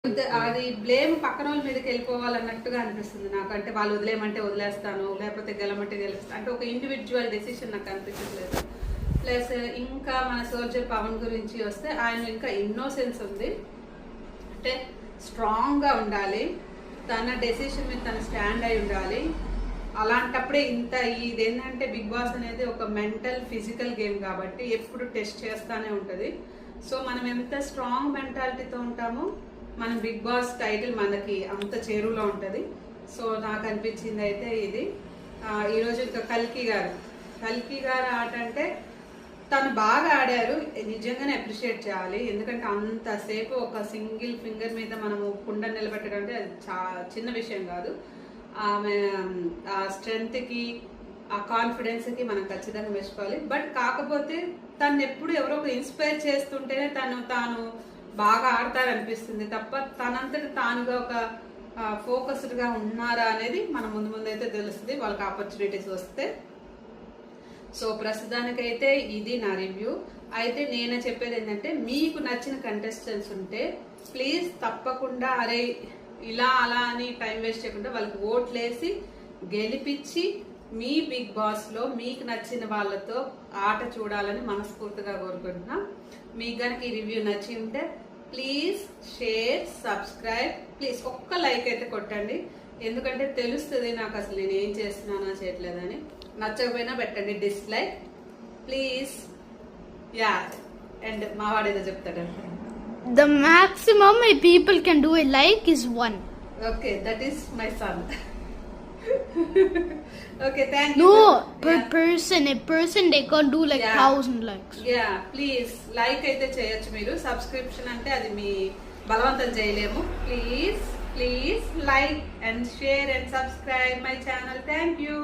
అది బ్లేమ్ పక్కన వాళ్ళ మీదకి వెళ్ళిపోవాలన్నట్టుగా అనిపిస్తుంది నాకు. అంటే వాళ్ళు వదిలేయమంటే వదిలేస్తాను, లేకపోతే గెలమంటే గెలుస్తాను, అంటే ఒక ఇండివిజువల్ డెసిషన్ నాకు అనిపించట్లేదు. ప్లస్ ఇంకా మన సోల్జర్ పవన్ గురించి వస్తే ఆయన ఇంకా ఇన్నోసెన్స్ ఉంది, అంటే స్ట్రాంగ్గా ఉండాలి, తన డెసిషన్ మీద తను స్టాండ్ అయి ఉండాలి. అలాంటప్పుడే ఇంత ఇదేంటంటే బిగ్ బాస్ అనేది ఒక మెంటల్ ఫిజికల్ గేమ్ కాబట్టి ఎప్పుడు టెస్ట్ చేస్తూనే ఉంటుంది. సో మనం ఎంత స్ట్రాంగ్ మెంటాలిటీతో ఉంటామో మనం బిగ్ బాస్ టైటిల్ మనకి అంత చేరువలో ఉంటుంది. సో నాకు అనిపించింది అయితే ఇది. ఈరోజు ఇంకా కల్కి గారు ఆట అంటే తను బాగా ఆడారు, నిజంగానే అప్రిషియేట్ చేయాలి. ఎందుకంటే అంతసేపు ఒక సింగిల్ ఫింగర్ మీద మనము కుండ నిలబెట్టడం అంటే అది చిన్న విషయం కాదు. ఆమె ఆ స్ట్రెంగ్త్కి ఆ కాన్ఫిడెన్స్కి మనం ఖచ్చితంగా మెచ్చుకోవాలి. బట్ కాకపోతే తను ఎప్పుడు ఎవరో ఒక ఇన్స్పైర్ చేస్తుంటేనే తాను బాగా ఆడతారనిపిస్తుంది తప్ప తనంతటి తానుగా ఒక ఫోకస్డ్గా ఉన్నారా అనేది మనం ముందు అయితే తెలుస్తుంది వాళ్ళకి ఆపర్చునిటీస్ వస్తే. సో ప్రస్తుతానికైతే ఇది నా రివ్యూ. అయితే నేను చెప్పేది ఏంటంటే మీకు నచ్చిన కంటెస్టెంట్స్ ఉంటే ప్లీజ్ తప్పకుండా అరే ఇలా అలా అని టైం వేస్ట్ చేయకుండా వాళ్ళకి ఓట్లేసి గెలిపించి మీ బిగ్ బాస్లో మీకు నచ్చిన వాళ్ళతో ఆట చూడాలని మనస్ఫూర్తిగా కోరుకుంటున్నా. మీకు కనుక ఈ రివ్యూ నచ్చి ఉంటే ప్లీజ్ షేర్, సబ్స్క్రైబ్, ప్లీజ్ ఒక్క లైక్ అయితే కొట్టండి. ఎందుకంటే తెలుస్తుంది నాకు అసలు నేను ఏం చేస్తున్నానో చేయట్లేదని. నచ్చకపోయినా పెట్టండి డిస్లైక్ ప్లీజ్. యా, అండ్ మా వాడు ఏదో చెప్తాడంటే the maximum people can do a like is 1. Okay, that is my son. Okay, thank you. No, per person, a person they can't do like 1000 likes. Yeah, please like అయితే చేయొచ్చు మీరు. Subscription అంటే అది మీ బలవంతం చేయలేము. Please like and share and subscribe my channel. Thank you.